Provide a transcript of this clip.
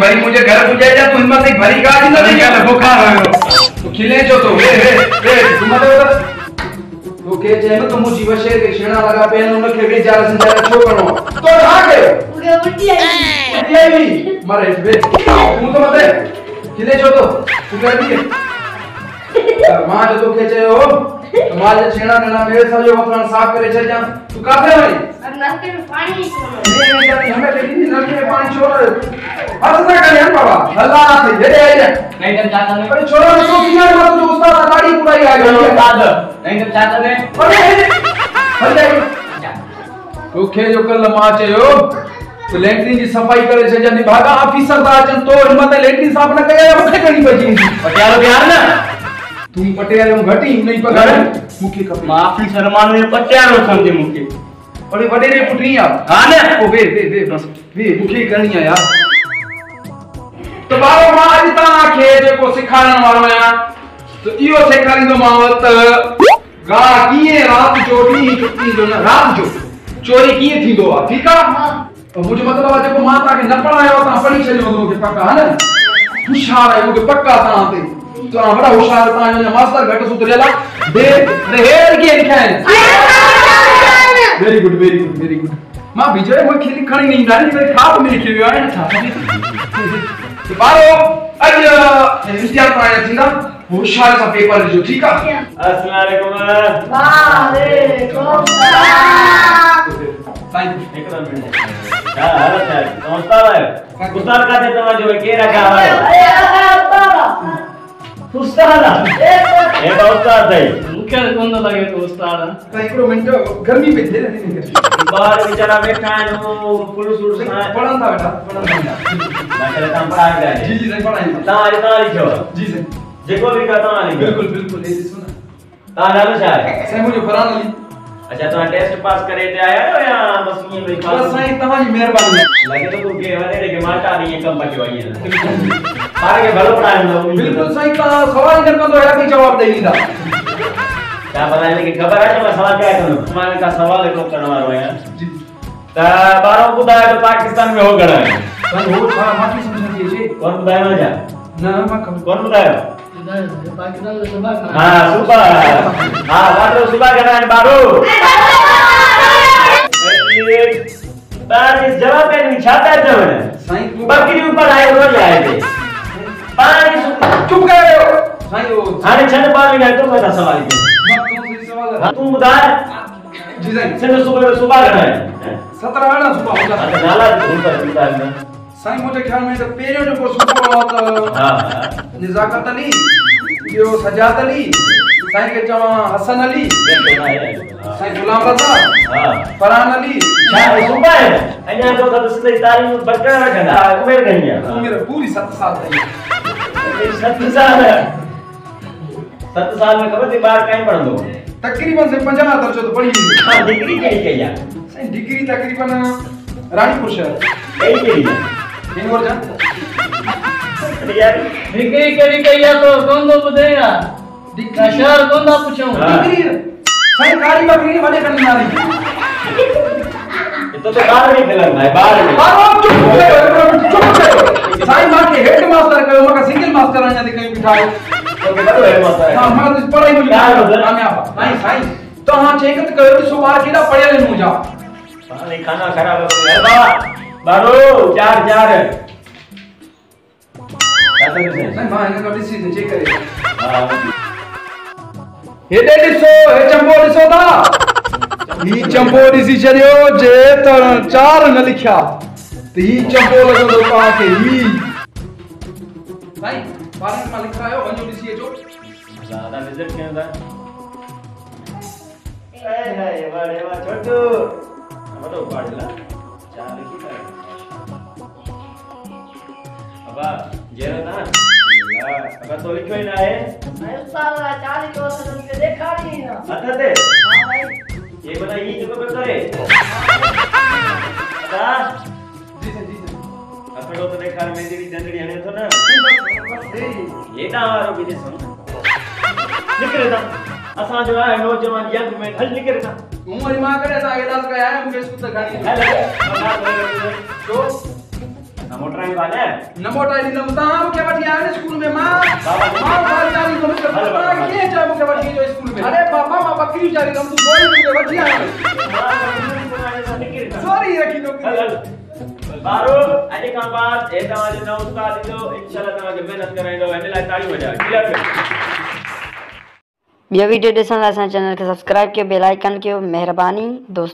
भरी मुझे घर पुजाई जा तू हिम्मत एक भरी गाड़ी न दे क्या बुखार हो तो खिले जो तो वे तुम मत तो के जे न तो मुझी वशे के छेड़ा लगा पेन उन के भी जार संचार छो करो तो ढाके मुझे उल्टी आई मारे वे तू तो मत खिले जो तो तू कर दिए मां जो तो के जे हो मां जे छेड़ा ना मेरे सब जो वतन साफ करे छे जा तू काथे भाई अब नलके में पानी नहीं नहीं हमें देखी नलके में पानी छोड़ हंसना कर यार बाबा अल्लाह से ये नहीं तो चाचा ने अरे छोड़ो तो किनारे मत जो उस्ताद गाड़ी पुराई आ गई उस्ताद नहीं तो चाचा ने अरे तो खे जो कल मां चयो तो लैट्रिन की सफाई करे छे जनी भागा ऑफिसर दा अचन तो हिम्मत लैट्रिन साफ न कया मुखे करनी पजी पटियालो प्यार ना तुम पटियालो घटी नहीं पगार मुखे कपी माफी शर्मा ने पटियालो समझे मुखे अरे बड़े रे पुटरी आप हां ने ओ वे बस वे मुखे करनी है यार तो बारो मां आज ता खे जेको सिखारण वालो या तो इयो सिखारींदो मां वत गा कीए रात जो डी छुट्टी जो ना रात जो चोरी कीए थींदो आ ठीक आ मुझे मतलब आ जेको मां ता के न पढ़ायो ता पढ़ी छलियो मुके पक्का है ना होशियार है मुके पक्का ता ते तो बड़ा होशियार ता जो मास्टर घट सुतरेला दे रहेर के लिखाए वेरी गुड मां विजय मैं खिली खणी नहीं डाली मेरे खाप में लिखी हुई है अच्छा तो बारो आज इंतजार कराया थी ना होशियार सा पेपर जो ठीक है अस्सलाम वालेकुम वालेकुम सलाम एकदम मिनट हां हेलो सर नमस्कार है उस्ताद का देता हूं जो के रखा है अरे बाबा उस्ताद ए उस्ताद है मुखे कौन लगे तो उस्ताद का एकड़ो मिनट गर्मी पे थे नहीं बाहर बेचारा बैठा है वो फुल सूट से पढ़न था बेटा पढ़न था बाकी काम पढ़ा गया जी सही पढ़ाई ता लिखो जी सही जेको भी कहता हूं बिल्कुल ये सुना ता नालो छा है सही मुझे फरान अली अच्छा तो टेस्ट पास करे ते आया हो या बस ये भाई बस सही तमारी मेहरबानी लगे तो तू के वाले के मारता नहीं है कम पटी वाली है सारे के भलो पढ़ाए ना बिल्कुल सही का सवाल कर तो है कि जवाब दे दी था क्या पता है लेकिन खबर है मैं सवाल क्या करूं तुम्हारे का सवाल है करने वाला है जी ता बारो बुदाया तो पाकिस्तान में हो गड़ा है सही हो था माफी समझ लीजिए कौन बुदाया मजा ना मैं कौन बुदाया पाकिस्तान में सुबह हां सुबह हां बारो सुबह गड़ा है बारो बारिश जवाब में नहीं छाता है जवान सही बकरी ऊपर आए रोज आए थे पानी चुप गए हो सही हो अरे छन पानी गए तो मैं सवाल के मत कौन सी सवाल है तुम बता जी सही से सुबह गड़ा है 17 आना सुबह हो अच्छा नाला ऊपर ऊपर में साईं मुझे ख्याल में तो पेरियों जो को सुबह तो हां निजाकत अली यो सजात अली साईं के चवा हसन अली साईं गुलाम रजा हां फरहान अली शाह सुबह है अन्या तो दसले तारीख बरकरार रखना उमेर गई है मेरे पूरी 7 साल थी 7 साल 7 साल में खबर थी बाहर कहीं पढ़ दो तकरीबन से 50 दर्जो तो पढ़ी हां डिग्री के लिए क्या साईं डिग्री तकरीबन रानीपुर शहर कहीं के लिए इन और जा यार डिग्री करी कहिया तो कौन तो बुधेगा शहर कौन दा पूछूं डिग्री साईं कारी बकरी वाले करने वाली तो बाहर नहीं खेलना है बाहर में बारो चुप साईं मां के हेड मास्टर कयो मका सिंगल मास्टर आने दे कहीं बिठायो तो बड़ो है माता हां मां तो पढ़ाई मुझे कामयाब नहीं साईं तो हां चेकत कयो तो सुमार केड़ा पढ़े ले मुजा पानी खाना खराब हो गया बाबा बारो चार नहीं मां इनका डिसी से चेक करे हां हेडे डिसो हे चंबो डिसो दा ही चंबो डिसी छरियो जे तो 4 न लिखया तो ही चंबो लगो तो पा के ही भाई बारह में लिख रहा है वंजो डिसी जो ज्यादा विजिट के अंदर ए बड़े वा छोटू बड़ो पढ़ला चार लिखी कर बाबा जेरो ना अब तो लिखो ही ना है मैं उस्ताद का 40 को से देखा नहीं ना अच्छा दे हां भाई ये बता ये जो करे अच्छा जी जी अपनो तो देखा मैं तेरी जिंदगी हने तो ना ये ना मारो विदेश लिख रहा असा जो है नौजवान यंग में हल लिख रहा उमर मां करे ता इलाज का आया मुके स्कूल गाड़ी तो ना मोटराई वाले न मोटा ॾींदुमि तव्हां मूंखे वठी आया आहियो स्कूल में मां बाबा बाल चालींदुमि तव्हां कीअं चयो मूंखे वठी अचो स्कूल में अरे बाबा मां बकरियूं चालींदुमि तूं गोरी मूंखे वठी आयो सॉरी रखी लो बारो अॼु खां बाद हे तव्हांजो नओं उस्ताद ईंदो इंशाल्लाह तव्हांखे महिनत कराईंदो हिन लाइ ताड़ियूं वॼायो क्लियर ॿियो वीडियो ॾिसण लाइ असांजे चैनल खे सब्सक्राइब कयो बेल आइकन कयो महिरबानी दोस्तों।